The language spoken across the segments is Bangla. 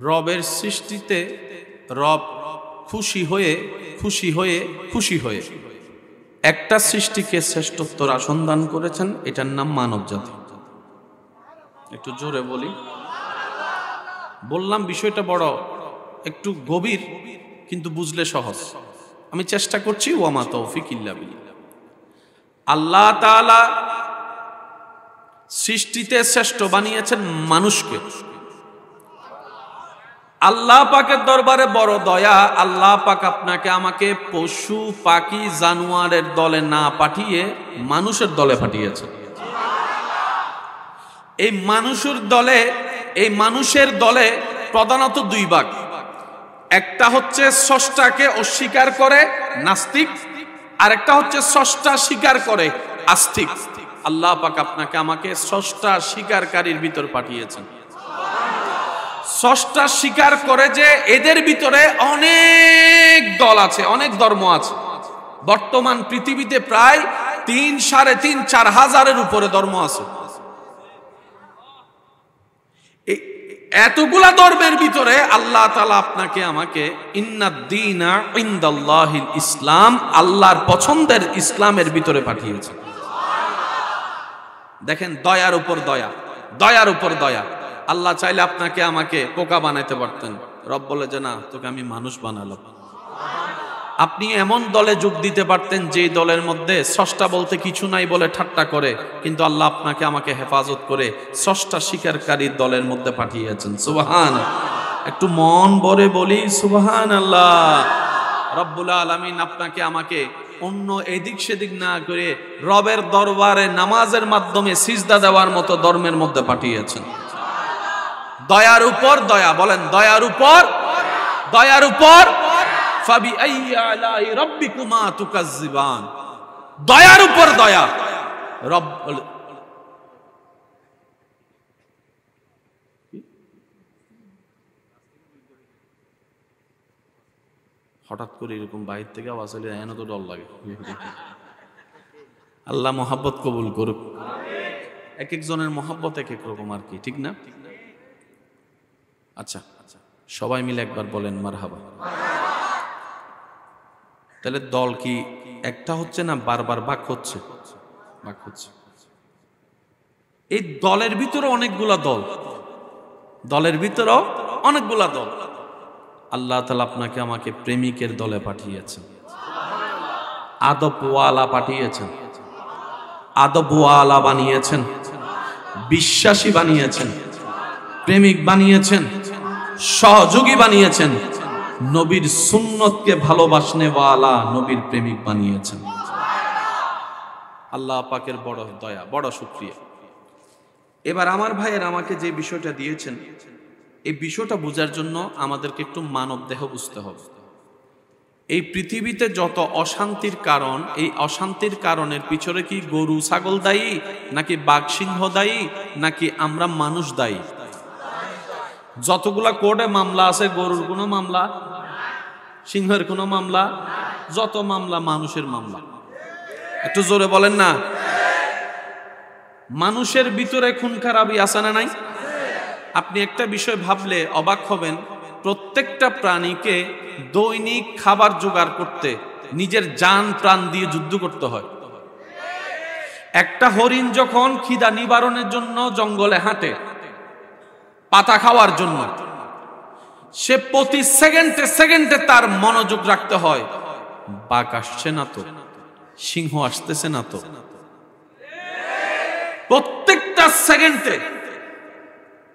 রবের সৃষ্টিতে রব খুশি হয়ে খুশি হয়ে খুশি হয়ে একটা সৃষ্টিকে শ্রেষ্ঠত্বর আসন দান করেছেন, এটার নাম মানব জাতি। একটু জোরে বলি। বললাম বিষয়টা বড় একটু গভীর, কিন্তু বুঝলে সহজ। আমি চেষ্টা করছি। ওয়ামা তৌফিক ইল্লা বিল্লাহ। আল্লাহ তাআলা সৃষ্টিতে শ্রেষ্ঠ বানিয়েছেন মানুষকে। আল্লাহ পাকের দরবারে বড় দয়া, আল্লাহ পাক আপনাকে আমাকে পশু পাখি জানোয়ারের দলে না পাঠিয়ে মানুষের দলে পাঠিয়েছেন। এই মানুষের দলে প্রধানত দুই ভাগ। একটা হচ্ছে স্রষ্টাকে অস্বীকার করে নাস্তিক, আর একটা হচ্ছে স্রষ্টা স্বীকার করে আস্তিক। আল্লাহ পাক আপনাকে আমাকে স্রষ্টা স্বীকারকারীর ভিতর পাঠিয়েছেন। স্রষ্টা স্বীকার করে যে এদের ভিতরে অনেক দল আছে, অনেক ধর্ম আছে। বর্তমান পৃথিবীতে প্রায় 3-4.5 হাজারের উপরে ধর্ম আছে। এতগুলা ধর্মের ভিতরে আল্লাহ তাআলা আপনাকে আমাকে ইন্নাদ-দীনা ইনদাল্লাহিল ইসলাম, আল্লাহর পছন্দের ইসলামের ভিতরে পাঠিয়েছেন। দেখেন, দয়ার উপর দয়া, দয়ার উপর দয়া। আল্লাহ চাইলে আপনাকে আমাকে পোকা বানাইতে পারতেন। রব বলে যে না, তোকে আমি মানুষ বানালাম। আপনি এমন দলে যোগ দিতে পারতেন যে দলের মধ্যে স্রষ্টা বলতে কিছু নাই বলে ঠাট্টা করে, কিন্তু আল্লাহ আপনাকে আমাকে হেফাজত করে স্রষ্টা স্বীকারকারীর দলের মধ্যে পাঠিয়েছেন। সুবহান। একটু মন ভরে বলি সুবহানাল্লাহ। রব্বুল আলামিন আপনাকে আমাকে অন্য এদিক সেদিক না করে রবের দরবারে নামাজের মাধ্যমে সিজদা দেওয়ার মতো ধর্মের মধ্যে পাঠিয়েছেন। দয়ার উপর দয়া, বলেন দয়ার উপর দয়ার উপর। ফাবিআইয়ি আলাই রাব্বিকুমা তুকাজ্জিবান। দয়ার উপর দয়া। রব হঠাৎ করে এরকম বাইরে থেকে আওয়াজ এলে এনে তো ডর লাগে। আল্লাহ মহাব্বত কবুল করুক। এক একজনের মহাব্বত এক এক রকম আর কি, ঠিক না? আচ্ছা, সবাই মিলে একবার বলেন মারহাবা। তাহলে দল কি একটা হচ্ছে না, বারবার ভাগ হচ্ছে? ভাগ হচ্ছে। এই দলের ভিতরে অনেকগুলা দল, দলের ভিতরে অনেকগুলা দল। আল্লাহ তাআলা আপনাকে আমাকে প্রেমিকের দলে পাঠিয়েছেন, আদবওয়ালা পাঠিয়েছেন, আদবওয়ালা বানিয়েছেন, বিশ্বাসী বানিয়েছেন, প্রেমিক বানিয়েছেন, সহযোগী বানিয়েছেন, নবীর সুন্নতকে ভালোবাসনেওয়ালা নবীর প্রেমিক বানিয়েছেন। আল্লাহ পাকের বড় দয়া, বড় শুকরিয়া। এবার আমার ভাইয়ের আমাকে যে বিষয়টা দিয়েছেন, এই বিষয়টা বোঝার জন্য আমাদেরকে একটু মানব দেহ বুঝতে হবে। এই পৃথিবীতে যত অশান্তির কারণ, এই অশান্তির কারণের পিছনে কি গরু ছাগল দায়ী, নাকি বাঘ সিংহ দায়ী, নাকি আমরা মানুষ দায়ী? যতগুলা কোর্টে মামলা আছে, গরুর কোনো মামলা, সিংহের কোনো মামলা, যত মামলা মানুষের মামলা। একটু জোরে বলেন না। মানুষের ভিতরে খুন খারাপি আছে না নাই? আপনি একটা বিষয় ভাবলে অবাক হবেন, প্রত্যেকটা প্রাণীকে দৈনিক খাবার জোগাড় করতে নিজের জান প্রাণ দিয়ে যুদ্ধ করতে হয়। একটা হরিণ যখন খিদা নিবারণের জন্য জঙ্গলে হাঁটে পাতা খাওয়ার জন্য, সে প্রতি সেকেন্ডে সেকেন্ডে তার মনোযোগ রাখতে হয়, বাঘ আসছে না তো, সিংহ আসতেছে না তো। প্রত্যেকটা সেকেন্ডে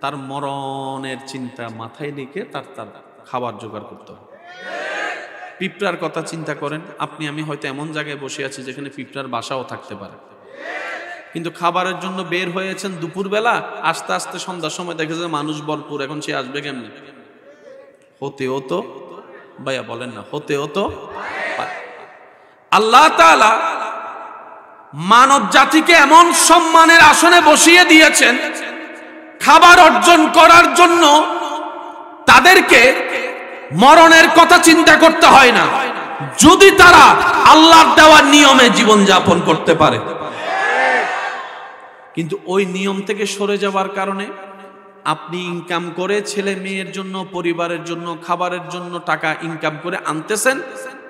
তার মরণের চিন্তা মাথায় রেখে তার খাবার জোগাড় করতে হয়। পিঁপড়ার কথা চিন্তা করেন। আপনি আমি হয়তো এমন জায়গায় বসে আছি যেখানে পিঁপড়ার বাসাও থাকতে পারে, কিন্তু খাবারের জন্য বের হয়েছেন দুপুরবেলা, আস্তে আস্তে সন্ধ্যার সময় দেখে যে মানুষ ভরপুর, এখন সে আসবে কেমনে? হতেও তো, ভাইয়া বলেন না, হতেও তো। আল্লাহ তাআলা মানব জাতিকে এমন সম্মানের আসনে বসিয়ে দিয়েছেন, খাবার অর্জন করার জন্য তাদেরকে মরণের কথা চিন্তা করতে হয় না, যদি তারা আল্লাহর দেওয়া নিয়মে জীবন যাপন করতে পারে। কিন্তু ওই নিয়ম থেকে সরে যাওয়ার কারণে আপনি ইনকাম করে ছেলে মেয়ের জন্য, পরিবারের জন্য, খাবারের জন্য টাকা ইনকাম করে আনতেছেন,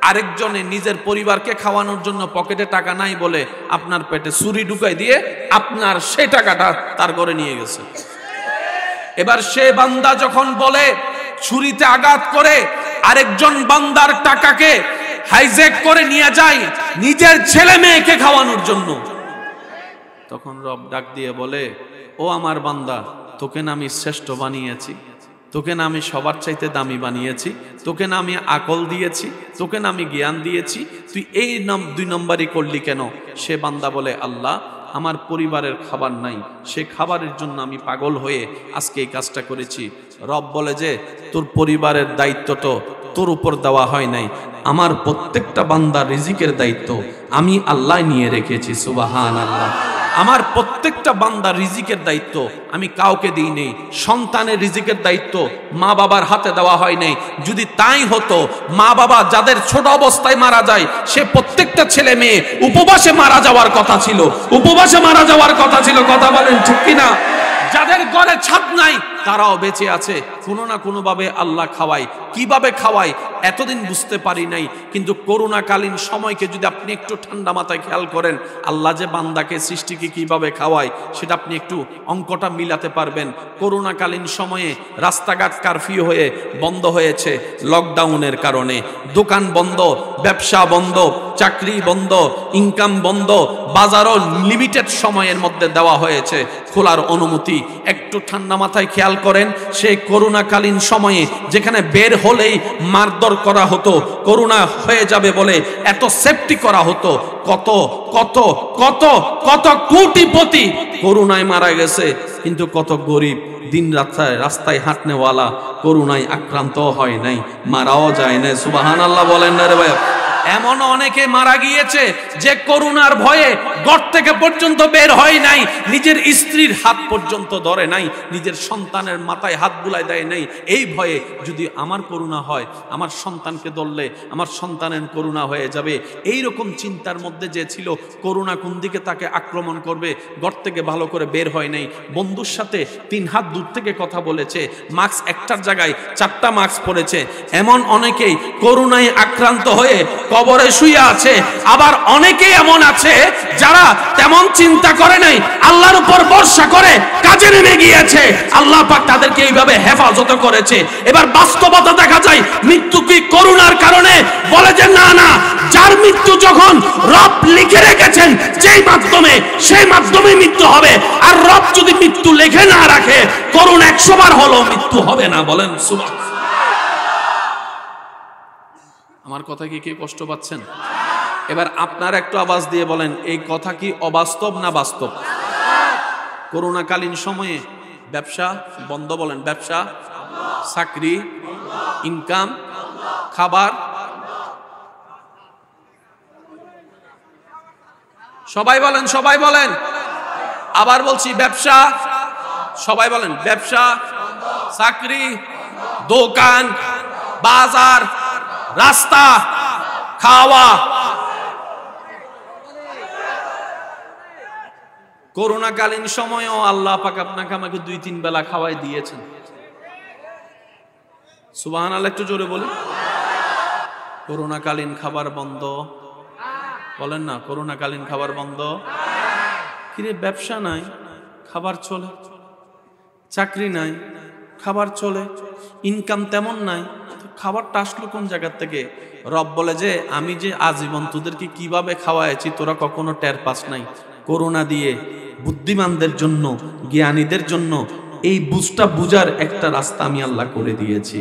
আরেকজনে নিজের পরিবারকে খাওয়ানোর জন্য পকেটে টাকা নাই বলে আপনার পেটে ছুরি ঢুকাই দিয়ে আপনার সে টাকাটা তার ঘরে নিয়ে গেছে। এবার সে বান্দা যখন বলে, ছুরিতে আঘাত করে আরেকজন বান্দার টাকাকে হাইজ্যাক করে নিয়ে যায় নিজের ছেলে মেয়েকে খাওয়ানোর জন্য, তখন রব ডাক দিয়ে বলে, ও আমার বান্দা, তোকে না আমি শ্রেষ্ঠ বানিয়েছি, তোকে না আমি সবার চাইতে দামি বানিয়েছি, তোকে না আমি আকল দিয়েছি, তোকে না আমি জ্ঞান দিয়েছি, তুই এই দুই নম্বরই করলি কেন? সে বান্দা বলে, আল্লাহ, আমার পরিবারের খাবার নাই, সে খাবারের জন্য আমি পাগল হয়ে আজকে এই কাজটা করেছি। রব বলে যে, তোর পরিবারের দায়িত্ব তো তোর উপর দেওয়া হয় নাই, আমার প্রত্যেকটা বান্দার রিজিকের দায়িত্ব আমি আল্লাহ নিয়ে রেখেছি। সুবহানাল্লাহ। আমার প্রত্যেকটা বান্দার রিজিকের দায়িত্ব আমি কাউকে দিই নেই। সন্তানের রিজিকের দায়িত্ব মা বাবার হাতে দেওয়া হয় নাই। যদি তাই হতো, মা বাবা যাদের ছোট অবস্থায় মারা যায়, সে প্রত্যেকটা ছেলে মেয়ে উপবাসে মারা যাওয়ার কথা ছিল, উপবাসে মারা যাওয়ার কথা ছিল। কথা বলেন ঠিক কিনা? যাদের ঘরে ছাদ নাই তারাও বেঁচে আছে, কোনো না কোনো ভাবে আল্লাহ খাওয়ায়। কিভাবে খাওয়ায় এতদিন বুঝতে পারি নাই, কিন্তু করোনাকালীন সময়কে যদি আপনি একটু ঠান্ডা মাথায় খেয়াল করেন, আল্লাহ যে বান্দাকে সৃষ্টিকে কিভাবে খাওয়ায় সেটা আপনি একটু অঙ্কটা মিলাতে পারবেন। করোনাকালীন সময়ে রাস্তাঘাট কারফিউ হয়ে বন্ধ হয়েছে লকডাউনের কারণে, দোকান বন্ধ, ব্যবসা বন্ধ, চাকরি বন্ধ, ইনকাম বন্ধ, বাজারও লিমিটেড সময়ের মধ্যে দেওয়া হয়েছে খোলার অনুমতি। একটু ঠান্ডা মাথায় খেয়াল করেন, সেই করোনাকালীন সময়ে যেখানে বের হলেই মারধর করা হতো, করোনা হয়ে যাবে বলে এত সেফটি করা হতো, কত কত কত কত কোটিপতি করোনায় মারা গেছে, কিন্তু কত গরিব দিন রাস্তায় হাঁটনেওয়ালা করোনায় আক্রান্ত হয় নাই, মারাও যায় নাই। সুবহানাল্লাহ বলেন না রে ভাই? এমন অনেকে মারা গিয়েছে যে করোনার ভয়ে ঘর থেকে পর্যন্ত বের হয় নাই, নিজের স্ত্রীর হাত পর্যন্ত ধরে নাই, নিজের সন্তানের মাথায় হাত বুলায় দেয় নাই, এই ভয়ে যদি আমার করোনা হয়, আমার সন্তানকে ধরলে আমার সন্তানের করোনা হয়ে যাবে, এই রকম চিন্তার মধ্যে যে ছিল, করোনা কোন দিকে তাকে আক্রমণ করবে, ঘর থেকে ভালো করে বের হয় নাই, বন্ধুর সাথে 3 হাত দূর থেকে কথা বলেছে, মাস্ক একটার জায়গায় 4টা মাস্ক পরেছে। এমন অনেকেই করোনায় আক্রান্ত হয়ে কবরে শুয়ে আছে। আবার অনেকেই এমন আছে যারা তেমন চিন্তা করে নাই, আল্লাহর উপর ভরসা করে কাজে নেমে গিয়েছে, আল্লাহ পাক তাদেরকে এইভাবে হেফাজত করেছে। এবার বাস্তবতা দেখা যায়, মৃত্যু কি করোনার কারণে? বলে যে না না, যার মৃত্যু যখন রব লিখে রেখেছেন যেই মাধ্যমে, সেই মাধ্যমে মৃত্যু হবে। আর রব যদি মৃত্যু লিখে না রাখে, করোনা 100 বার হলো মৃত্যু হবে না। বলেন সুবহানাল্লাহ। আমার কথা কি কেউ কষ্ট পাচ্ছেন? এবার আপনারা একটু আওয়াজ দিয়ে বলেন, এই কথা কি অবাস্তব না বাস্তব? করোনাকালীন সময়ে ব্যবসা বন্ধ, বলেন ব্যবসা, চাকরি, ইনকাম, খাবার, সবাই বলেন, সবাই বলেন। আবার বলছি, ব্যবসা, সবাই বলেন, ব্যবসা, চাকরি, দোকান, বাজার, রাস্তা, খাওয়া। করোনাকালীন সময়েও আল্লাহ পাক আপনাকে আমাকে 2-3 বেলা খাওয়াই দিয়েছেন। সুবহানাল্লাহ একটু জোরে বলি। করোনাকালীন খাবার বন্ধ, বলেন না, করোনাকালীন খাবার বন্ধ। কিরে, ব্যবসা নাই, খাবার চলে, চাকরি নাই, খাবার চলে, ইনকাম তেমন নাই, খাবারটা আসলো কোন জায়গা থেকে? রব বলে যে, আমি যে আজীবন তোদেরকে কিভাবে খাওয়াইছি তোরা কখনো টের পাস নাই। করোনা দিয়ে বুদ্ধিমানদের জন্য, জ্ঞানীদের জন্য এই বুঝটা বুঝার একটা রাস্তা আমি আল্লাহ করে দিয়েছি,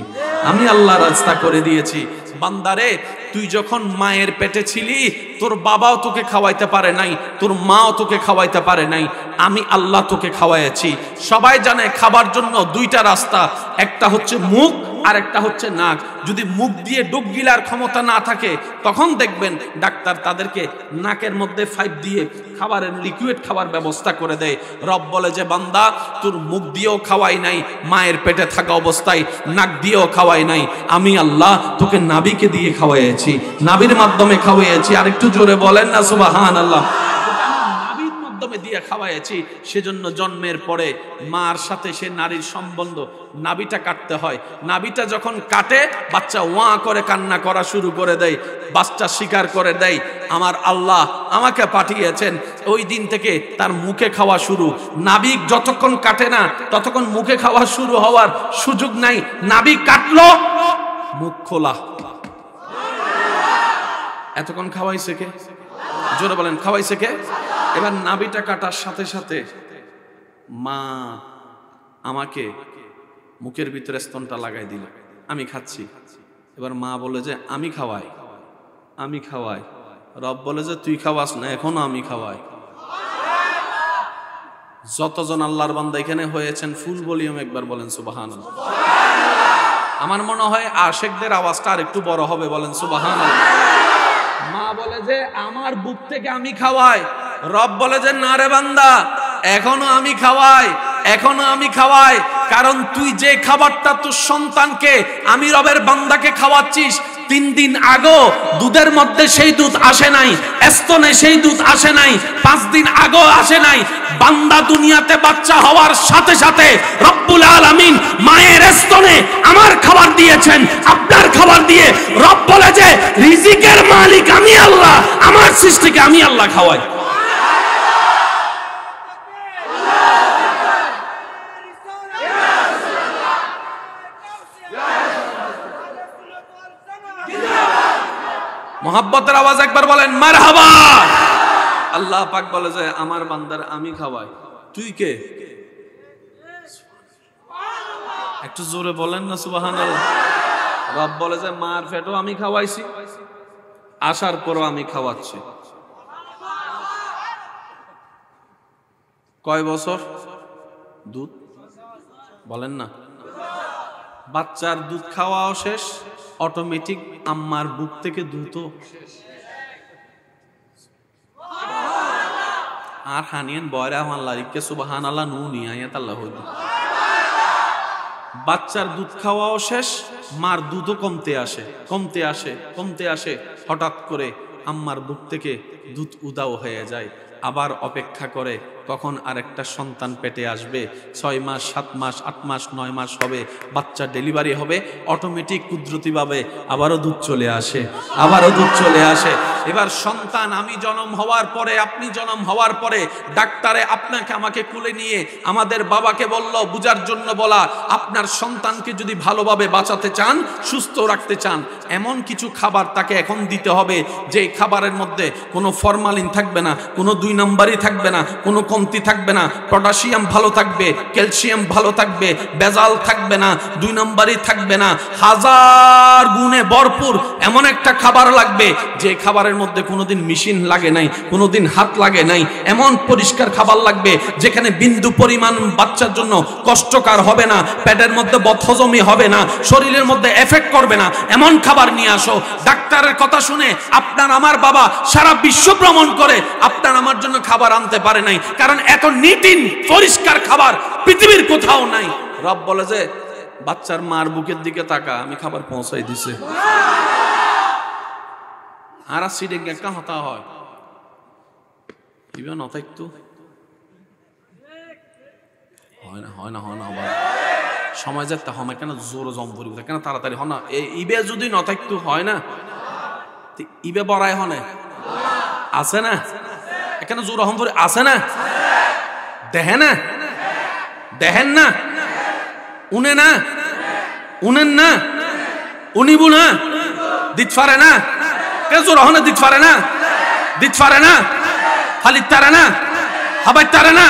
আমি আল্লাহ রাস্তা করে দিয়েছি। বান্দারে, তুই যখন মায়ের পেটে ছিলি, তোর বাবাও তোকে খাওয়াইতে পারে নাই, তোর মাও তোকে খাওয়াইতে পারে নাই, আমি আল্লাহ তোকে খাওয়াইছি। সবাই জানে খাবার জন্য 2টা রাস্তা, একটা হচ্ছে মুখ আর একটা হচ্ছে নাক। যদি মুখ দিয়ে ডুব গিলার ক্ষমতা না থাকে, তখন দেখবেন ডাক্তার তাদেরকে নাকের মধ্যে পাইপ দিয়ে খাবারের লিকুইড খাবার ব্যবস্থা করে দেয়। রব বলে যে, বান্দা, তোর মুখ দিয়েও খাওয়াই নাই, মায়ের পেটে থাকা অবস্থায় নাক দিয়েও খাওয়াই নাই, আমি আল্লাহ তোকে নাবিকে দিয়ে খাওয়াইছি, নাবির মাধ্যমে খাওয়াইছি। আর একটু জোরে বলেন না সুবহানাল্লাহ। মাধ্যমে দিয়ে খাওয়াইছি, সেজন্য জন্মের পরে মার সাথে সে নারীর সম্বন্ধ, নাভিটা কাটতে হয়। নাভিটা যখন কাটে বাচ্চা ওয়া করে কান্না করা শুরু করে দেয়, বাচ্চা স্বীকার করে দেয় আমার আল্লাহ আমাকে পাঠিয়েছেন। ওই দিন থেকে তার মুখে খাওয়া শুরু। নাভি যতক্ষণ কাটে না ততক্ষণ মুখে খাওয়া শুরু হওয়ার সুযোগ নাই। নাভি কাটলো, মুখ খোলা। এতক্ষণ খাওয়াইছে কে? জোরে বলেন, খাওয়াইছে কে? এবার নাভিটা কাটার সাথে সাথে মা আমাকে মুখের ভিতরে স্তনটা লাগাই দিল, আমি খাচ্ছি। এবার মা বলে যে আমি খাওয়াই, আমি খাওয়াই। রব বলে যে তুই খাওয়াস না, এখনো আমি খাওয়াই। যতজন আল্লাহর বান্দা এখানে হয়েছেন ফুল ভলিউম একবার বলেন সুবহানাল্লাহ। আমার মনে হয় আশেকদের আওয়াজটা আর একটু বড় হবে, বলেন সুবহানাল্লাহ। মা বলে যে আমার বুক থেকে আমি খাওয়াই। রব বলে যে না রে বান্দা, এখনো আমি খাওয়াই, এখনো আমি খাওয়াই। কারণ তুই যে খাবারটা তোর সন্তানকে, আমি রবের বান্দাকে খাওয়াচ্ছিস, 3 দিন আগেও দুধের মধ্যে সেই দুধ আসে নাই, স্তনে সেই দুধ আসে নাই, 5 দিন আগেও আসে নাই। বান্দা দুনিয়াতে বাচ্চা হওয়ার সাথে সাথে রব্বুল আলামিন মায়ের স্তনে আমার খাবার দিয়েছেন, আপনার খাবার দিয়ে। রব বলে যে রিজিকের মালিক আমি আল্লাহ, আমার সৃষ্টিকে আমি আল্লাহ খাওয়াই। মোহাব্বতের আওয়াজ একবার বলেন মারহাবা। আল্লাহ পাক বলে যে আমার বান্দার আমি খাওয়াই, তুই কে? একটু জোরে বলেন না সুবহানাল্লাহ। রব বলে যে মার পেটও আমি খাওয়াইছি, আসার পরও আমি খাওয়াচ্ছি। কয় বছর দুধ বলেন না? বাচ্চার দুধ খাওয়াও শেষ, অটোমেটিক আম্মার বুক থেকে দুধও আর হানিয়েন বয়রা আল্লাহকে সুবহানাল্লাহ নু নিয়ায়াত আল্লাহ হইল। বাচ্চার দুধ খাওয়াও শেষ, মার দুধও কমতে আসে, কমতে আসে, কমতে আসে। হঠাৎ করে আম্মার বুক থেকে দুধ উদাও হয়ে যায়। আবার অপেক্ষা করে কখন আরেকটা সন্তান পেটে আসবে। 6 মাস, 7 মাস, 8 মাস, 9 মাস হবে, বাচ্চা ডেলিভারি হবে, অটোমেটিক কুদরতিভাবে আবারও দুধ চলে আসে, আবারও দুধ চলে আসে। এবার সন্তান আমি জন্ম হওয়ার পরে, আপনি জন্ম হওয়ার পরে ডাক্তারে আপনাকে আমাকে কুলে নিয়ে আমাদের বাবাকে বলল, বুঝার জন্য বলা, আপনার সন্তানকে যদি ভালোভাবে বাঁচাতে চান, সুস্থ রাখতে চান, এমন কিছু খাবার তাকে এখন দিতে হবে যে খাবারের মধ্যে কোনো ফরমালিন থাকবে না, কোনো 2 নম্বরই থাকবে না, কোনো কমতি থাকবে না, পটাশিয়াম ভালো থাকবে, ক্যালসিয়াম ভালো থাকবে, ভেজাল থাকবে না, 2 নম্বরই থাকবে না, 1000 গুণে ভরপুর এমন একটা খাবার লাগবে যে খাবারের মধ্যে কোনোদিন মেশিন লাগে নাই, কোনোদিন হাত লাগে নাই। এমন পরিষ্কার খাবার লাগবে যেখানে বিন্দু পরিমাণ বাচ্চার জন্য কষ্টকর হবে না, পেটের মধ্যে বদহজমি হবে না, শরীরের মধ্যে এফেক্ট করবে না। এমন খাবার নিয়ে আসো। ডাক্তারের কথা শুনে আপনার আমার বাবা সারা বিশ্ব ভ্রমণ করে আপনার আমার জন্য খাবার আনতে পারে নাই, কারণ এত নিটিন পরিষ্কার খাবার পৃথিবীর কোথাও নাই। রব বলে যে বাচ্চার মার বুকের দিকে তাকা, আমি খাবার পৌঁছাই দিছে। আর সিডে একটা হতা হয় ইবে নতা একটু হয় না, হয় না, হয় না। আবার সময় যাতে হয় কেন, জোর জম পরি কেন, তাড়াতাড়ি হয় না। এই ইবে যদি নতা একটু হয় না, ইবে বড়াই হনে আছে না, এখানে জোর হম পরি আছে না, দেখে না, দেখেন না, উনে না, উনেন না, উনিবু না, দিত পারে না, কে জোর হনে দিত পারে না, দিত পারে না, খালিদ তারে না, হাবাই তারে না,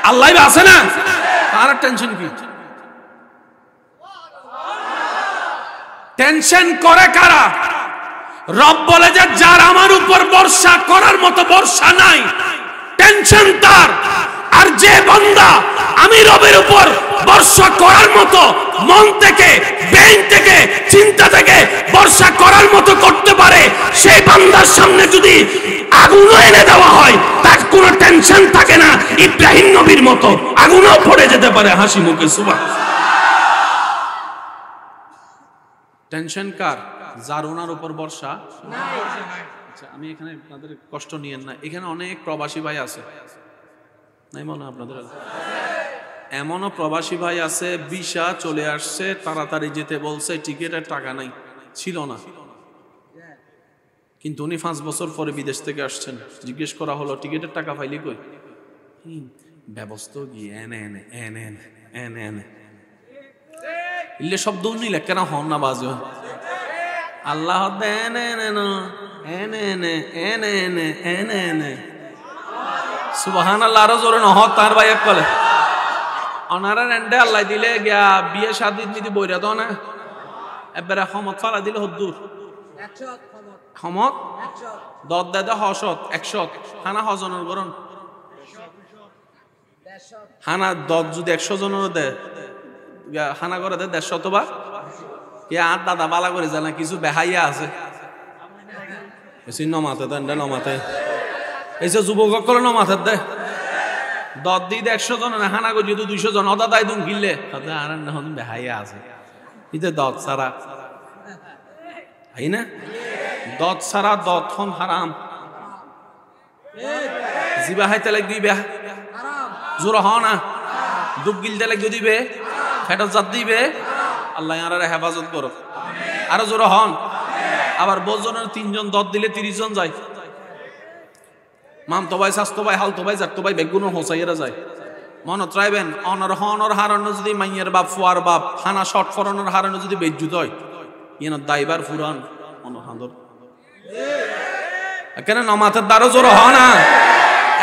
আল্লাহ আছে না, তার টেনশন কি? টেনশন করে কারা? রব বলে যে যার আমার উপর বর্ষা করার মতো বর্ষা নাই, টেনশন তার। আর যে বান্দা আমি রবের উপর বর্ষা করার মতো মন থেকে, ব্রেইন থেকে, চিন্তা থেকে বর্ষা করার মতো করতে পারে, সেই বান্দার সামনে যদি আগুন এনে দেওয়া হয় তার কোনো টেনশন থাকে না। ইব্রাহিম নবীর মতো আগুনও পড়ে যেতে পারে হাসি মুখে। সুবহানাল্লাহ। টেনশন কার? যার ওনার উপর বর্ষা নাই। আচ্ছা, আমি এখানে আপনাদের কষ্ট নিয়েন না, এখানে অনেক প্রবাসী ভাই আছে, নাই মনে আপনাদের? এমনও প্রবাসী ভাই আছে, ভিসা চলে আসছে, তাড়াতাড়ি যেতে বলছে, টিকিটের টাকা নাই, ছিল না, কিন্তু উনি 5 বছর পরে বিদেশ থেকে আসছেন। জিজ্ঞেস করা হলো টিকিটের টাকা পাইলি কই? ব্যবস্থা গিয়ে এনে এনে এনে এনে এনে এনে ইলে শব্দ নিলে কেন হন না বাজো আল্লাহ এনে এনে এনে এনে এনে এনে এনে এনে সুবহানাল্লাহ। আরো জোরে নহ তার ভাই এক কলে অনারা রেন্ডে আল্লাহ দিলে গিয়া বিয়ে শাদী নিদি বইরা দাও না, এবারে হমত ফালা দিলে হদ্দুর হমত দর দাদা হসত 100 হানা হজনের গরণ হানা দর যদি 100 জনের দে হানা করে দে 150 বা কে আর দাদা বালা করে জানা কিছু বেহাইয়া আছে নমাতে দেন নমাতে এই যে যুবক করে নমাতে দে দর দিয়ে 100 জন হানা করে যদি 200 জন অদা দায় দুম গিললে আর বেহাইয়া আছে ইতে দত সারা না দত সারা দত হন হারাম জিবা হাইতে লাগ দিবে জোর হ না ডুব গিলতে লাগ দিবে ফেটা জাত দিবে আল্লাহ আর হেফাজত করো আরো জোর হন। আবার বোজনের 3 জন দত দিলে 30 জন যায়, মাম তো ভাই স্বাস্থ্য ভাই হাল তো ভাই যার তো ভাই বেগুন হোসাইয়েরা যায়। মনত রাখবেন অনর হনর হারানো যদি মাইয়ের বাপ ফুয়ার বাপ হানা শর্ট ফরনের হারানো যদি বেজ্জুত হয় ইয়েন দাইবার ফুরান অনহান্দর কেন নমাতের দ্বারও জোর হ না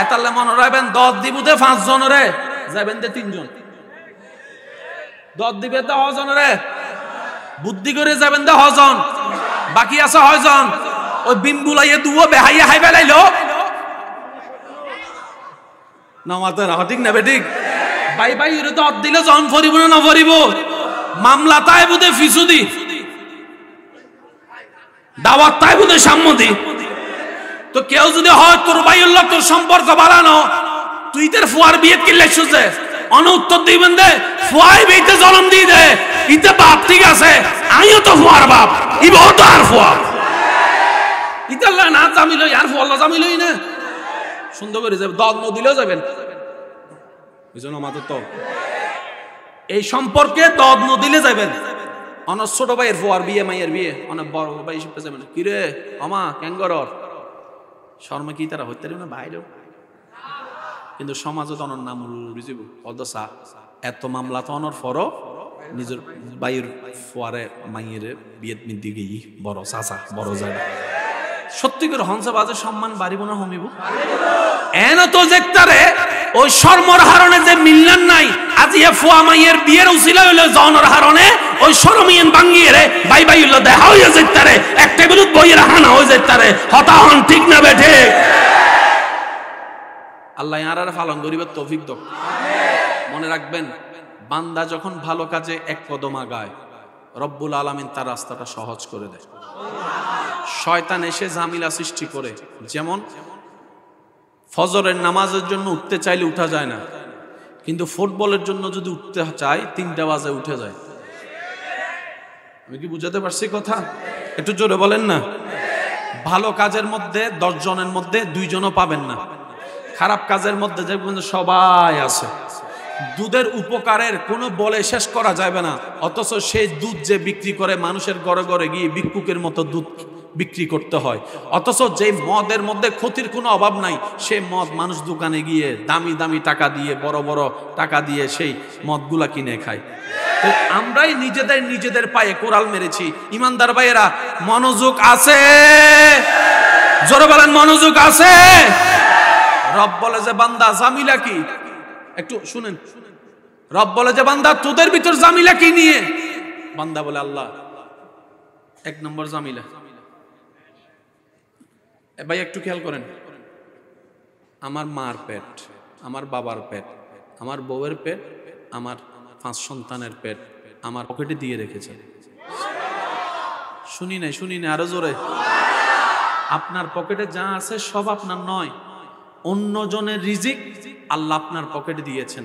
এতালে মনে রাখবেন 10 দিবুতে 5 জনরে যাবেন তে 3 জন 10 দিবে তো 6 জনরে বুদ্ধি করে যাবেন তে 6 জন বাকি আছে 6 জন ওই বিম্বুলাইয়ে দুও বেহাইয়া হাই বেলাইলো নমাতে না ঠিক না বেঠিক ভাই ভাই এর তো দিলে জন ফরিব না ফরিব মামলা তাই বুদে ফিসুদি দাওয়াত তাই বুদে সম্মতি। তো কেউ যদি হয় তোর ভাইয়ের তোর সম্পর্ক বাড়ানো তুই তোর ফুয়ার বিয়ে কিনলে সুজে অন উত্তর দিবেন দে ফুয়াই বিয়েতে জন্ম দিয়ে দে ইতে বাপ ঠিক আছে আমিও তো ফুয়ার বাপ ইবো তো আর ফুয়া ইতে আল্লাহ না জামিল আর ফুয়া জামিল না সুন্দর করে যাবে দল দিলেও যাবেন বুঝলো আমাদের তো এই সম্পর্কে দদ দিলে যাবেন। অনেক ছোট ভাইয়ের ফুয়ার বিয়ে মাইয়ের বিয়ে অনেক বড় ভাই হিসেবে যাবেন কিরে আমা ক্যাঙ্গরর শর্মা কি তারা হইতে না বাইরেও কিন্তু সমাজে তো অনর নাম বুঝিব অদশা এত মামলা তো অনর ফর নিজের বাইর ফুয়ারে মাইয়ের বিয়ে দিকে বড় চাচা বড় জায়গা সত্যি করে হংসা বাজে সম্মান বাড়িব না হমিব এন তো দেখতারে ওই শর্মর হারণে যে মিললেন নাই আজ ইয়ে ফুয়া মাইয়ের বিয়ের উসিলা হইলো জনর হারণে ওই শরমিয়েন বাঙ্গিয়ে রে বাই বাই হইলো দেখা হইয়া যেতারে এক টেবিল বইয়ের হানা হয়ে যেতারে হতা হন ঠিক না বেঠে আল্লাহ আর পালন করিবার তৌফিক দাও। মনে রাখবেন বান্দা যখন ভালো কাজে এক কদম আগায় রব্বুল আলামিন তার রাস্তাটা সহজ করে দেয়। শয়তান এসে ঝামেলা সৃষ্টি করে, যেমন ফজরের নামাজের জন্য উঠতে চাইলে উঠা যায় না, কিন্তু ফুটবলের জন্য যদি উঠতে চায় 3টা বাজে উঠে যায়। আমি কি বুঝাতে পারছি কথা? একটু জোরে বলেন না। ভালো কাজের মধ্যে 10 জনের মধ্যে 2 জনও পাবেন না, খারাপ কাজের মধ্যে দেখবেন সবাই আছে। দুধের উপকারের কোনো বলে শেষ করা যাবে না, অথচ সেই দুধ যে বিক্রি করে মানুষের ঘরে ঘরে গিয়ে ভিক্ষুকের মতো দুধ বিক্রি করতে হয়। অথচ যে মদের মধ্যে ক্ষতির কোনো অভাব নাই, সেই মদ মানুষ দোকানে গিয়ে দামি দামি টাকা দিয়ে বড় বড় টাকা দিয়ে সেই মদগুলা কিনে খায়। আমরাই নিজেদের পায়ে কোরাল মেরেছি। ইমানদার ভাইয়েরা মনোযোগ আছে? জোরে বলেন মনোযোগ আছে? রব বলে যে বান্দা জামিলা কি, একটু শুনেন। রব বলে যে বান্দা তোদের ভিতর জামিলা কি নিয়ে? বান্দা বলে আল্লাহ 1 নম্বর জামিলা। ভাই একটু খেয়াল করেন, আমার মার পেট, আমার বাবার পেট, আমার বউয়ের পেট, আমার 5 সন্তানের পেট আমার পকেটে দিয়ে রেখেছে। শুনি নাই আরো জোরে। আপনার পকেটে যা আছে সব আপনার নয়, অন্যজনের রিজিক আল্লাহ আপনার পকেটে দিয়েছেন।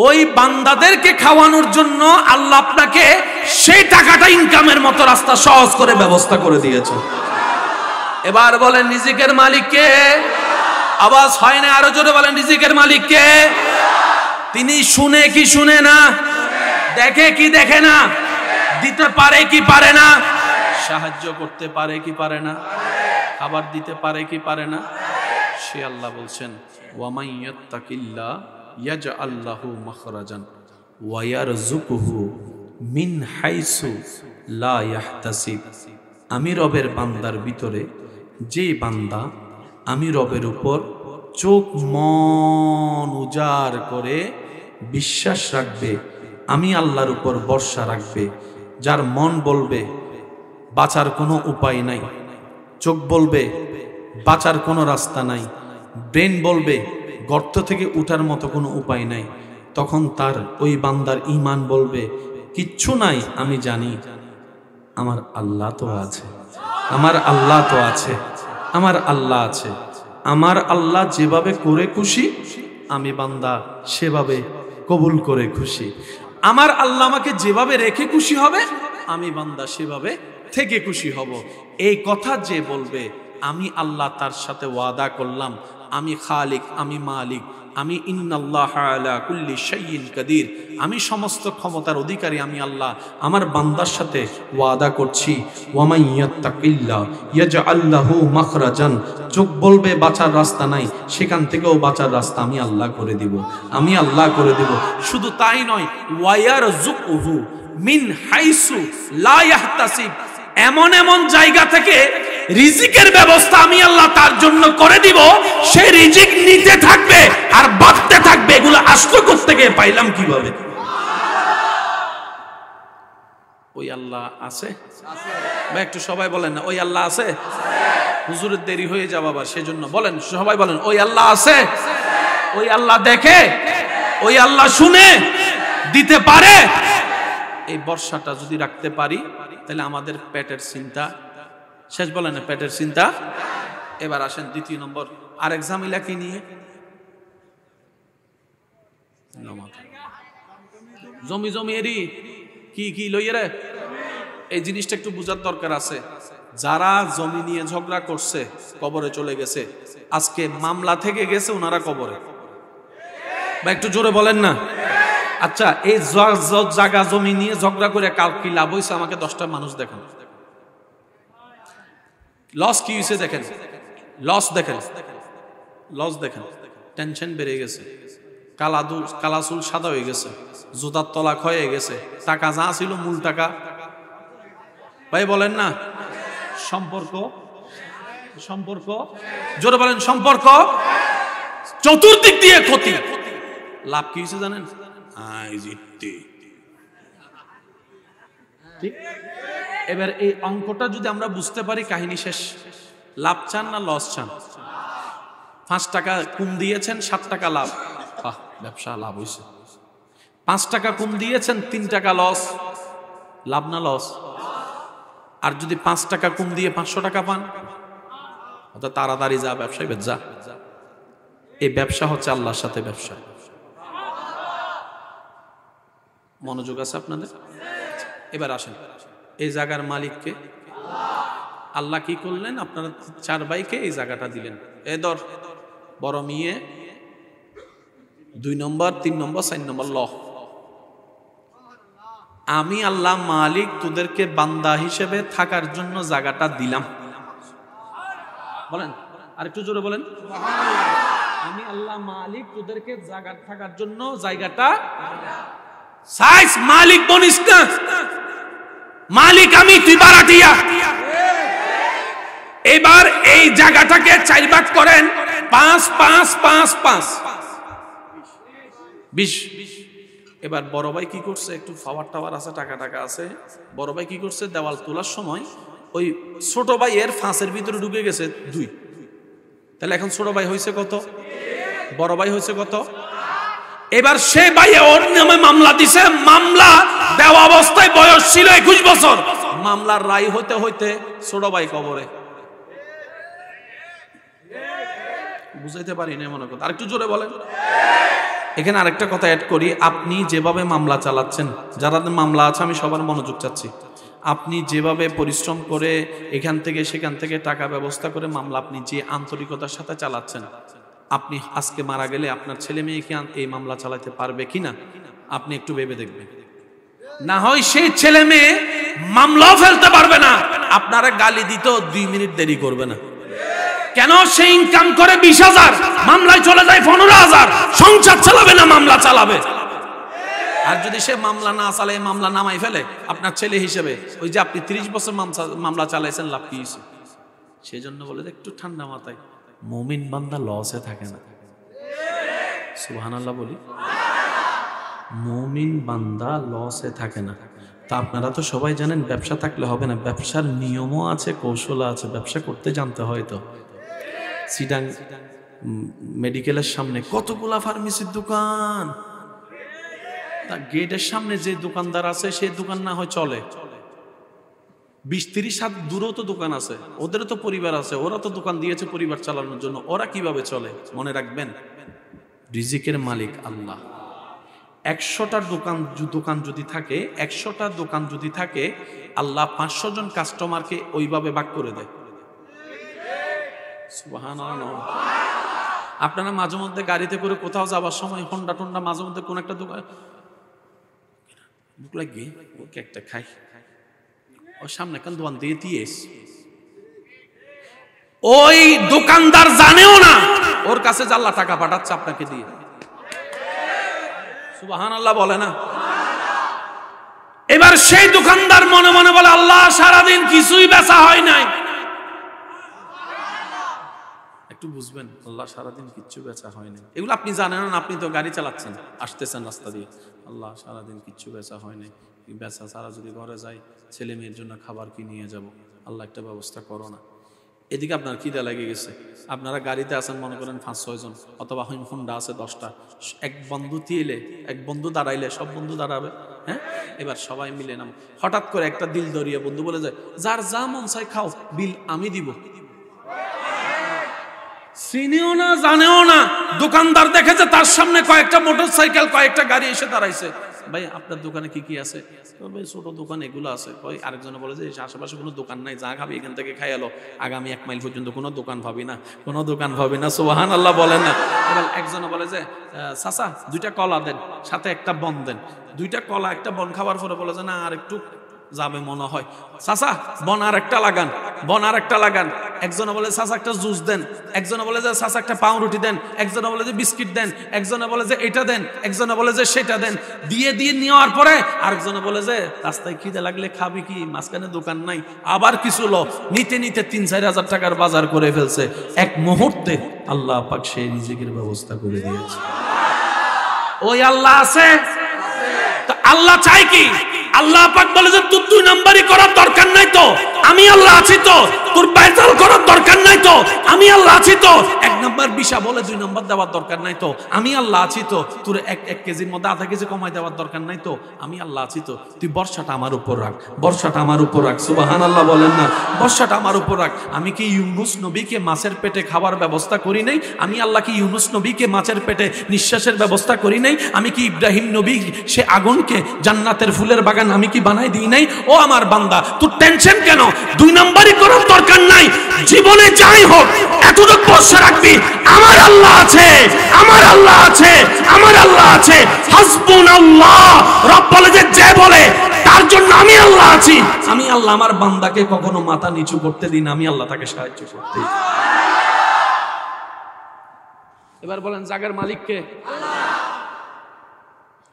ওই বান্দাদেরকে খাওয়ানোর জন্য আল্লাহ আপনাকে সেই টাকাটা ইনকামের মতো রাস্তা সহজ করে ব্যবস্থা করে দিয়েছে। এবার বলেন রিজিকের মালিক কে? আওয়াজ হয় না, আরো জোরে বলেন রিজিকের মালিক কে? তিনি শুনে কি শুনে না, দেখে কি দেখে না, দিতে পারে কি পারে না, সাহায্য করতে পারে কি পারে না, খাবার দিতে পারে কি পারে না। সে আল্লাহ বলছেন ওয়ামাই ইয়াত্তাকিল্লাহ ইয়াজআল লাহু মাখরাজান ওয়া ইয়ারযুকুহু মিন হাইসু লা ইয়াহতাসিব। আমি রবের বান্দার ভিতরে যে বান্দা আমি রবের উপর চোখ মন উজাড় করে বিশ্বাস রাখবে, আমি আল্লাহর উপর ভরসা রাখবে, যার মন বলবে বাঁচার কোনো উপায় নাই, চোখ বলবে বাঁচার কোনো রাস্তা নাই, ব্রেন বলবে গর্ত থেকে উঠার মতো কোনো উপায় নাই, তখন তার ওই বান্দার ঈমান বলবে কিচ্ছু নাই, আমি জানি আমার আল্লাহ তো আছে, আমার আল্লাহ তো আছে, আমার আল্লাহ আছে, আমার আল্লাহ যেভাবে করে খুশি আমি বান্দা সেভাবে কবুল করে খুশি, আমার আল্লাহ আমাকে যেভাবে রেখে খুশি হবে আমি বান্দা সেভাবে থেকে খুশি হব। এই কথা যে বলবে আমি আল্লাহ তার সাথে ওয়াদা করলাম, আমি খালিক, আমি মালিক, আমি ইন্নাল্লাহ আলা কুল্লি শাইইন কাদির, আমি সমস্ত ক্ষমতার অধিকারী, আমি আল্লাহ আমার বান্দার সাথে ওয়াদা করছি ওয়ামাই ইয়াত্তাকিল্লাহ ইয়াজআল লাহু মাখরাজান, চোখ বলবে বাঁচার রাস্তা নাই, সেখান থেকেও বাঁচার রাস্তা আমি আল্লাহ করে দিব, আমি আল্লাহ করে দিব। শুধু তাই নয়, ওয়া ইয়ারযুকুহু মিন হাইসু লা ইয়াহতাসিব, এমন এমন জায়গা থেকে রিজিকের ব্যবস্থা আমি আল্লাহ তার জন্য করে দিব, সে রিজিক নিতে থাকবে আর বাড়তে থাকবে। এগুলো আসলো কোত্থেকে, পাইলাম কিভাবে? ওই আল্লাহ আছে? ভাই একটু সবাই বলেন না ওই আল্লাহ আছে? হুজুরের দেরি হয়ে যাবে আবার, সেজন্য বলেন, সবাই বলেন ওই আল্লাহ আছে। ওই আল্লাহ দেখে, ওই আল্লাহ শুনে, দিতে পারে। এই বর্ষাটা যদি রাখতে পারি তাহলে আমাদের পেটের চিন্তা শেষ, বলেন না পেটের চিন্তা। এবার আসেন দ্বিতীয় নম্বর আরেক ঝামেলা কি নিয়ে, জমি জমি এরি কি কি লইয়ে রে, এই জিনিসটা একটু বোঝার দরকার আছে। যারা জমি নিয়ে ঝগড়া করছে কবরে চলে গেছে, আজকে মামলা থেকে গেছে ওনারা কবরে। বা একটু জোরে বলেন না। আচ্ছা, এই জায়গা জমি নিয়ে ঝগড়া করে কাল কি লাভ হয়েছে? আমাকে 10টা মানুষ দেখেন, লস কি হয়েছে দেখেন, লস দেখেন, লস দেখেন। টেনশন বেড়ে গেছে, কালা চুল সাদা হয়ে গেছে, জুতার তলা ক্ষয়ে গেছে, টাকা যা ছিল মূল টাকা। ভাই বলেন না, সম্পর্ক, সম্পর্ক জোরে বলেন, সম্পর্ক চতুর্দিক দিয়ে ক্ষতি। লাভ কি হয়েছে জানেন? ঠিক। এবার এই অঙ্কটা যদি আমরা বুঝতে পারি কাহিনী শেষ। লাভ চান না লস চান? 5 টাকা কম দিয়েছেন, 7 টাকা লাভ, ব্যবসা লাভ হয়েছে। 5 টাকা কম দিয়েছেন, 3 টাকা লস, লাভ না লস? আর যদি 5 টাকা কম দিয়ে 500 টাকা পান, অর্থাৎ তাড়াতাড়ি যা ব্যবসায় যা। এই ব্যবসা হচ্ছে আল্লাহর সাথে ব্যবসা। মনোযোগ আছে আপনাদের? এবার আসেন, এই জায়গার মালিককে আল্লাহ কি করলেন? আপনারা 4 ভাইকে এই জায়গাটা দিলেন। এ ধর, বড় মেয়ে 2 নম্বর, 3 নম্বর, 4 নম্বর ল। আমি আল্লাহ মালিক তোদেরকে বান্দা হিসেবে থাকার জন্য জায়গাটা দিলাম। বলেন, আর একটু জোরে বলেন। আমি আল্লাহ মালিক তোদেরকে জায়গা থাকার জন্য জায়গাটা সাইজ। মালিক বনিস না, মালিক আমি, তুই বারাটিয়া। এবার এই জায়গাটাকে 4 ভাগ করেন, 5 5 5 5 20। এবার বড় ভাই কি করছে? একটু পাওয়ার টাওয়ার আছে, টাকা টাকা আছে। বড় ভাই কি করছে? দেওয়াল তোলার সময় ওই ছোট ভাই এর ফাঁসের ভিতরে ঢুকে গেছে 2। তাহলে এখন ছোট ভাই হয়েছে কত? বড় ভাই হয়েছে কত? এবার সে ভাই ওর নামে মামলা দিছে। মামলা দেওয়া অবস্থায় বয়স ছিল 21 বছর। মামলার রায় হইতে হইতে ছোট ভাই কবরে। বুঝাইতে পারি না মনে কথা, আরেকটু জোরে বলেন। এখানে আরেকটা কথা অ্যাড করি, আপনি যেভাবে মামলা চালাচ্ছেন, যারা মামলা আছে আমি সবার মনোযোগ চাচ্ছি। আপনি যেভাবে পরিশ্রম করে এখান থেকে সেখান থেকে টাকা ব্যবস্থা করে মামলা আপনি যে আন্তরিকতার সাথে চালাচ্ছেন, আপনি আজকে মারা গেলে আপনার ছেলে মেয়ে কি এই মামলা চালাতে পারবে কিনা আপনি একটু ভেবে দেখবেন। না হয় সেই ছেলে মেয়ে মামলাও ফেলতে পারবে না, আপনারা গালি দিতেও 2 মিনিট দেরি করবে না। কেন? সে ইনকাম করে 20,000, মামলায় চলে যায় 15,000, সংসার চালাবে না মামলা চালাবে। আর যদি সে মামলা না চালায়, মামলা নামাই ফেলে, আপনার ছেলে হিসেবে ওই যে আপনি 30 বছর মামলা চালাইছেন, লাভ কি হয়েছে? সেই জন্য বলে একটু ঠান্ডা মাথায়, মুমিন বান্দা লসে থাকে না। সুবহানাল্লাহ বলি, মুমিন বান্দা লসে থাকে না। তা আপনারা তো সবাই জানেন ব্যবসা থাকলে হবে না, ব্যবসার নিয়মও আছে, কৌশল আছে, ব্যবসা করতে জানতে হয়। তো সিডাং মেডিকেলের সামনে কতগুলা ফার্মেসির দোকান, তা গেটের সামনে যে দোকানদার আছে সেই দোকান না হয় চলে, 20-30 হাত দূরেও তো দোকান আছে, ওদেরও তো পরিবার আছে, ওরা তো দোকান দিয়েছে পরিবার চালানোর জন্য, ওরা কিভাবে চলে? মনে রাখবেন, রিজিকের মালিক আল্লাহ। 100টা দোকান যদি থাকে, 100টা দোকান যদি থাকে, আল্লাহ 500 জন কাস্টমারকে ওইভাবে ভাগ করে দেয়। সুবহানাল্লাহ। আপনারা মাঝে মধ্যে গাড়িতে করে কোথাও যাবার সময় হোন্ডা টোন্ডা মাঝে মধ্যে কোন একটা দোকান বুক লাগে ওকে একটা খাই, ওর সামনে একটা দোকান দিয়ে দিয়েস, ওই দোকানদার জানেও না ওর কাছে যে আল্লাহ টাকা পাঠাচ্ছে আপনাকে দিয়ে। সুবহানাল্লাহ বলে না? এবার সেই দোকানদার মনে মনে বলে, আল্লাহ সারাদিন কিছুই বেচা হয় নাই। একটু বুঝবেন, আল্লাহ সারাদিন কিচ্ছু বেচা হয় নাই। এগুলো আপনি জানেন না, আপনি তো গাড়ি চালাচ্ছেন, আসতেছেন রাস্তা দিয়ে, আল্লাহ সারাদিন কিচ্ছু বেচা হয় নাই, বেচা সারা যদি ঘরে যাই, ছেলে মেয়ের জন্য খাবার কি নিয়ে যাব, আল্লাহ একটা ব্যবস্থা করো না। এদিকে আপনার খিদে লেগে গেছে, আপনারা গাড়িতে আছেন মনে করেন 5-6 জন, অথবা হোন্ডা আছে 10টা, এক বন্ধু তিলে, এক বন্ধু দাঁড়াইলে সব বন্ধু দাঁড়াবে, হ্যাঁ? এবার সবাই মিলে নাম, হঠাৎ করে একটা দিল দরিয়া বন্ধু বলে যায়, যার যা মন চাই খাও, বিল আমি দিব। চিনিও না জানেও না, দোকানদার দেখেছে তার সামনে কয়েকটা মোটরসাইকেল, কয়েকটা গাড়ি এসে দাঁড়াইছে, ভাই আপনার দোকানে কি কি আছে? ভাই ছোট দোকান এগুলো আছে। আরেকজনে বলে যে আশেপাশে কোনো দোকান নাই, যা খাবি এখান থেকে খাই এলো, আগামী 1 মাইল পর্যন্ত কোনো দোকান ভাবি না, কোনো দোকান ভাবি না। সুবহানাল্লাহ বলেন না? এবার একজনে বলে যে চাচা 2টা কলা দেন, সাথে একটা বন দেন। 2টা কলা একটা বন খাওয়ার পরে বলে যে না আর একটু যাবে মনে হয়, চাচা বন আর একটা লাগান, বন আর একটা লাগান। একজনে বলে চাচা একটা জুস দেন, একজনে বলে যে চাচা একটা পাউরুটি দেন, একজনে বলে যে বিস্কিট দেন, একজনে বলে যে এটা দেন, একজনে বলে যে সেটা দেন। দিয়ে নেওয়ার পরে আরেকজনে বলে যে রাস্তায় খিদে লাগলে খাবি কি, মাঝখানে দোকান নাই, আবার কিছু লো, নিতে 3-4 হাজার টাকার বাজার করে ফেলছে। এক মুহূর্তে আল্লাহ পাক সেই রিজিকের ব্যবস্থা করে দিয়েছে। ওই আল্লাহ আছে, তো আল্লাহ চাই কি? আল্লাহ পাক বলে যে তুই 2 নাম্বারই করার দরকার নাই তো, আমি আল্লাহ আছি তো। তোর বেজাল করার দরকার নাই তো, আমি আল্লাহ আছি তো। 1 নাম্বার বিষা বলে 2 নাম্বার দেওয়ার দরকার নাই তো, আমি আল্লাহ আছি তো। তোর 1 কেজির মধ্যে আধা কেজি কমাই দেওয়ার দরকার নাই তো, আমি আল্লাহ আছি তো। তুই বর্ষাটা আমার উপর রাখ, বর্ষাটা আমার উপর রাখ। সুবহানাল্লাহ বলেন না? বর্ষাটা আমার উপর রাখ। আমি কি ইউনুস নবীকে মাছের পেটে খাবার ব্যবস্থা করি নাই? আমি আল্লাহ কি ইউনুস নবীকে মাছের পেটে নিঃশ্বাসের ব্যবস্থা করি নাই? আমি কি ইব্রাহিম নবী সে আগুনকে জান্নাতের ফুলের বাগান আমি কি বানাই দিই নাই? ও আমার বান্দা, তোর টেনশন কেন? 2 নাম্বারই করার দরকার নাই। জীবনে যাই হোক এতটুকু ভরসা রাখবি, আমার আল্লাহ আছে, আমার আল্লাহ আছে, আমার আল্লাহ আছে। হাসবুনাল্লাহ। রব বলে যে বলে তার জন্য আমি আল্লাহ আছি। আমি আল্লাহ আমার বান্দাকে কখনো মাথা নিচু করতে দিই না, আমি আল্লাহ তাকে সাহায্য করতে। এবার বলেন জাগার মালিক কে? আল্লাহ।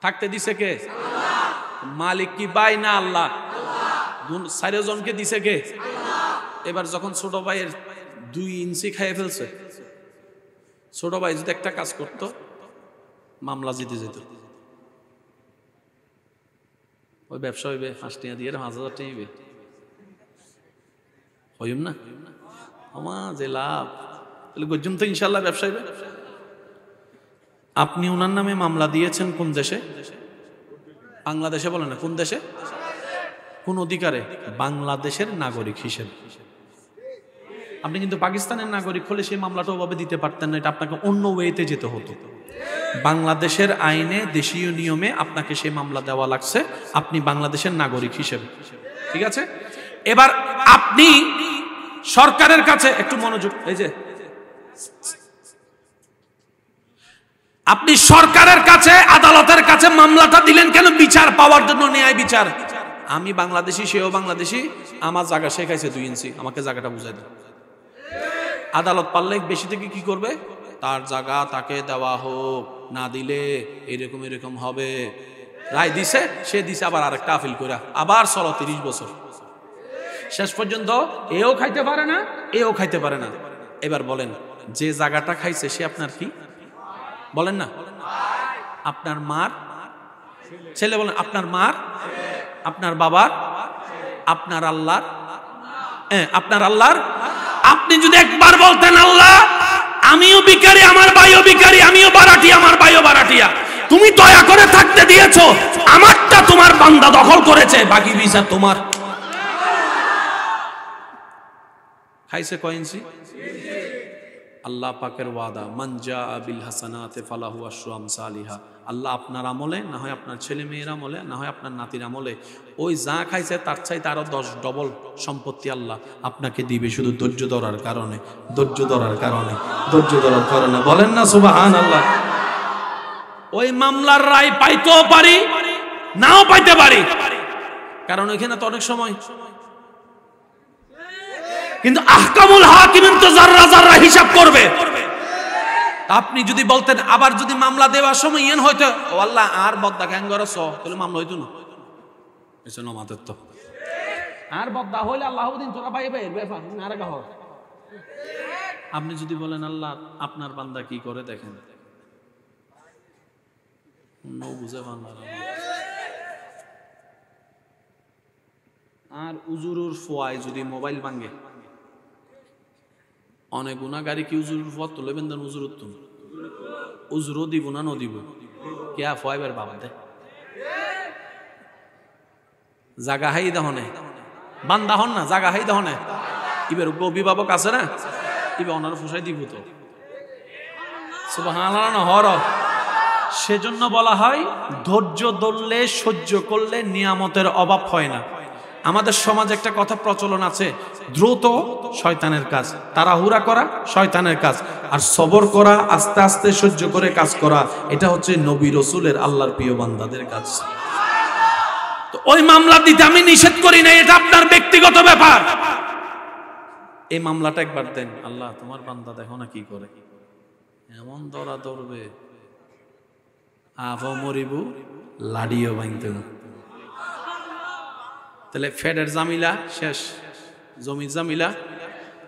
থাকতে দিছে কে? আল্লাহ। মালিক কি ভাই না আল্লাহ? আল্লাহ। 4 জনকে দিছে কে? আল্লাহ। এবার যখন ছোট ভাইয়ের 2 ইঞ্চি খাইয়ে ফেলছে, ছোট ভাই যদি একটা কাজ করতো, মামলা জিতে যেত। ওই ব্যবসা হইবে 5 টাকা দিয়ে 5,000 টাকা হইবে, হইম না আমার যে লাভ, তাহলে গজ্জুম তো ইনশাল্লাহ ব্যবসা হইবে। আপনি ওনার নামে মামলা দিয়েছেন কোন দেশে? বাংলাদেশে। বলেন না কোন দেশে? কোন অধিকারে? বাংলাদেশের নাগরিক হিসেবে। আপনি কিন্তু পাকিস্তানের নাগরিক হলে সেই মামলাটা ওভাবে দিতে পারতেন না, এটা আপনাকে অন্য ওয়েতে যেতে হতো। বাংলাদেশের আইনে, দেশীয় নিয়মে আপনাকে সেই মামলা দেওয়া লাগছে, আপনি বাংলাদেশের নাগরিক হিসেবে। ঠিক আছে? এবার আপনি সরকারের কাছে একটু মনোযোগ, এই যে আপনি সরকারের কাছে, আদালতের কাছে মামলাটা দিলেন কেন? বিচার পাওয়ার জন্য, ন্যায় বিচার। আমি বাংলাদেশি, সেও বাংলাদেশি, আমার জায়গা সে খাইছে 2 ইঞ্চি, আমাকে জায়গাটা বুঝাই দেন। আদালত পারলে বেশি থেকে কি করবে? তার জায়গা তাকে দেওয়া হোক, না দিলে এরকম এরকম হবে। রায় দিছে, সে দিছে আবার আরেকটা আপিল করে, আবার চলো 30 বছর। শেষ পর্যন্ত এও খাইতে পারে না, এও খাইতে পারে না। এবার বলেন, যে জায়গাটা খাইছে সে আপনার কি? বলেন না, আপনার মার ছেলে। বলেন, আপনার মার, আপনার বাবার, আপনার আল্লাহর, আপনার আল্লাহর। আপনি যদি একবার বলতেন, আল্লাহ আমিও ভিখারি, আমার ভাইও ভিখারি, আমিও বারাটিয়া, আমার ভাইও বারাটিয়া, তুমি দয়া করে থাকতে দিয়েছো, আমারটা তোমার বান্দা দখল করেছে, বাকি বিচার তোমার। খাইছে কয় ইঞ্চি? আল্লাহ পাকের ওয়াদা, মান জাআ বিল হাসানাতি ফালাহু আশরু আমসালিহা। আল্লাহ আপনার আমলে, না হয় আপনার ছেলে মেয়ের আমলে, না হয় আপনার নাতির আমলে, ওই যা খাইছে তার চাইতে আরো 10 ডবল সম্পত্তি আল্লাহ আপনাকে দিবে, শুধু ধৈর্য ধরার কারণে, ধৈর্য ধরার কারণে, ধৈর্য ধরার কারণে। বলেন না সুবহানাল্লাহ। ওই মামলার রায় পাইতেও পারি, নাও পাইতে পারি, কারণ ওইখানে তো অনেক সময়, কিন্তু আহকামুল হাকিমিন তো জাররা জাররা হিসাব করবে। আপনি যদি বলতেন, আবার যদি মামলা দেওয়ার সময় ইয়েন হয়তো, ও আল্লাহ আর বদ্দা ক্যাং করছ, তাহলে মামলা হইতো না। এসে নমাতের তো আর বদ্দা হইলে আল্লাহ দিন তোরা পাই পাই ব্যাপার আর গাহ। আপনি যদি বলেন, আল্লাহ আপনার বান্দা কি করে দেখেন, বুঝে বাংলা। আর উজুরুর ফোয়ায় যদি মোবাইল ভাঙ্গে, অনেক গুণাগারী কি উজুরুর ফোয়া তুলে বেন্দেন, উজুর উত্তম উজুরও দিব না নদিব কে ফোয়াইবার বাবা দে জাগা হাই দহনে বান্দা হন না, জাগা হাই দহনে ইবের অভিভাবক আছে না, ইবে অনার ফুসাই দিব তো সুবহানাল্লাহ না হর। সেজন্য বলা হয়, ধৈর্য ধরলে, সহ্য করলে নিয়ামতের অভাব হয় না। আমাদের সমাজে একটা কথা প্রচলন আছে, দ্রুত শয়তানের কাজ, তাড়াহুড়া করা শয়তানের কাজ, আর সবর করা, আস্তে আস্তে সহ্য করে কাজ করা, এটা হচ্ছে নবী রাসূলের, আল্লাহর প্রিয় বান্দাদের কাজ। তো ওই মামলা দিতে আমি নিষেধ করি না, এটা আপনার ব্যক্তিগত ব্যাপার। এই মামলাটা একবার দেন, আল্লাহ তোমার বান্দা দেখো না কি করে, এমন দরা ধরবে, আভো মরিবু লাডিও ভাঙতে না। তাহলে ফেডের জামিলা শেষ, জমির জামিলা,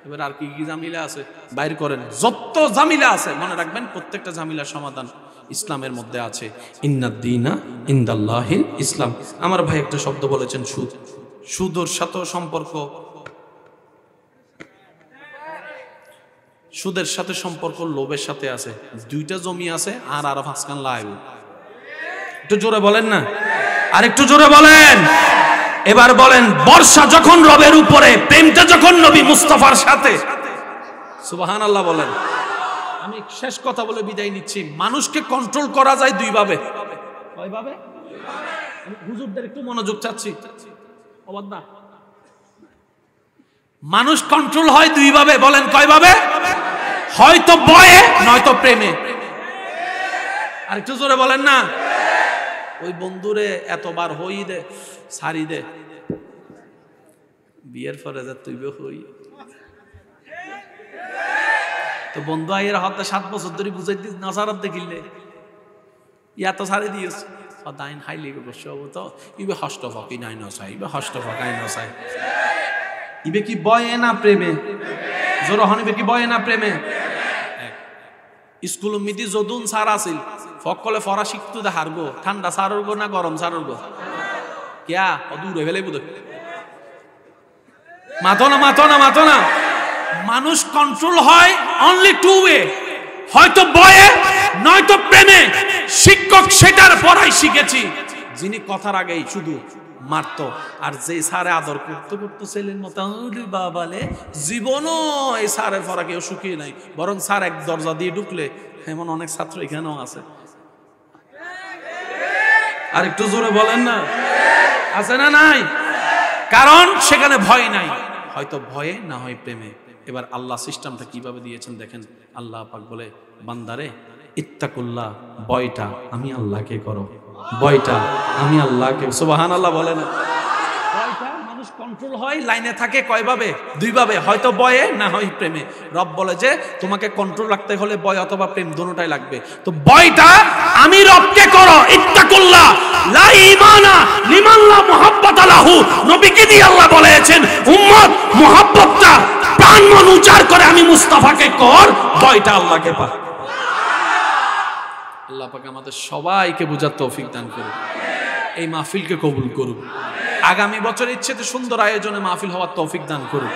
এবার আর কি কি জামিলা আছে বাইর করেন। যত জামিলা আছে মনে রাখবেন, প্রত্যেকটা জামিলার সমাধান ইসলামের মধ্যে আছে। ইন্নাদ-দীনা ইনদাল্লাহিল ইসলাম। আমার ভাই একটা শব্দ বলেছেন, সুদ। সুদের সাথে সম্পর্ক, সুদের সাথে সম্পর্ক লোভের সাথে আছে। 2টা জমি আছে আর আরো 5 কান লাইব। একটু জোরে বলেন না, আর একটু জোরে বলেন। এবার বলেন, বর্ষা যখন রবের উপরে, প্রেমটা যখন নবী মুস্তাফার সাথে। সুবহানাল্লাহ বলেন। আমি শেষ কথা বলে বিদায় নিচ্ছি। মানুষকে কন্ট্রোল করা যায় 2 ভাবে। কয় ভাবে? হুজুরদের একটু মনোযোগ চাচ্ছি। অবাদা, মানুষ কন্ট্রোল হয় 2 ভাবে। বলেন কয় ভাবে? হয়তো ভয়ে, নয়তো প্রেমে। আর একটু জোরে বলেন না। ওই বন্ধুরে এতবার হই দে, সারি দে, বিয়ের পরে যা তুই হই তো বন্ধু আইয়ের হাতে 7 বছর ধরে বুঝাই দিস নাসারাত দেখিলে ইয়া তো সারি দিয়েছ সদাইন হাইলি বসে হবো তো ইবে হষ্ট ফকি নাই নসাই, ইবে হষ্ট ফকাই নসাই। ইবে কি বয়ে না প্রেমে? জোর হনিবে কি বয়ে না প্রেমে? স্কুল মিতি যদুন সার আছিল, ফকলে ফরা শিখতো দে হারগো, ঠান্ডা সারর গো না গরম সারর গো, কিয়া দূরে ফেলে বুঝে মাথো না, মাথো না, মাথো না। মানুষ কন্ট্রোল হয় অনলি 2 ওয়ে, হয়তো বয়ে নয়তো প্রেমে। শিক্ষক সেটার পড়াই শিখেছি, যিনি কথার আগেই শুধু মারতো, আর যে স্যারে আদর করতে করতে ছেলের মতো বাবালে জীবনও এই স্যারের পড়া কেউ শুকিয়ে নাই, বরং স্যার এক দরজা দিয়ে ঢুকলে, এমন অনেক ছাত্র এখানেও আছে। আর একটু জোরে বলেন না, আছে না নাই? কারণ সেখানে ভয় নাই, হয়তো ভয়ে না হয় প্রেমে। এবার আল্লাহ সিস্টেমটা কিভাবে দিয়েছেন দেখেন। আল্লাহ পাক বলে, বান্দারে ইত্তাকুল্লাহ, ভয়টা আমি আল্লাহকে করো, ভয়টা আমি আল্লাহকে। সুবহানাল্লাহ বলেন। ভয়টা মানুষ কন্ট্রোল হয়, লাইনে থাকে কয়ভাবে? দুইভাবে, হয়তো ভয়ে না হয় প্রেমে। রব বলে যে তোমাকে কন্ট্রোল রাখতে হলে ভয় অথবা প্রেম দুটোটাই লাগবে। তো ভয়টা আমি রবকে করো, ইত্তাকুল্লাহ লা ঈমানা লিমান লা মুহাব্বাতা লাহু। নবীকে দিয়ে আল্লাহ বলেছেন উম্মত মুহাব্বতটা প্রাণ মন উজাড় করে আমি মুস্তাফাকে কর, ভয়টা আল্লাহকে পা। আল্লাহ পাক আমাদের সবাইকে বুঝার তৌফিক দান করুন, এই মাহফিলকে কবুল করুন, আগামী বছর ইচ্ছেতে সুন্দর আয়োজনে মাহফিল হওয়ার তৌফিক দান করুন।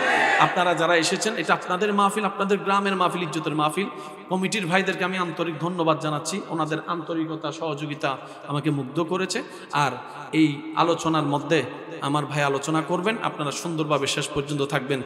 আপনারা যারা এসেছেন, এটা আপনাদের মাহফিল, আপনাদের গ্রামের মাহফিল, ইজ্জতের মাহফিল। কমিটির ভাইদেরকে আমি আন্তরিক ধন্যবাদ জানাচ্ছি, ওনাদের আন্তরিকতা সহযোগিতা আমাকে মুগ্ধ করেছে। আর এই আলোচনার মধ্যে আমার ভাই আলোচনা করবেন, আপনারা সুন্দরভাবে শেষ পর্যন্ত থাকবেন।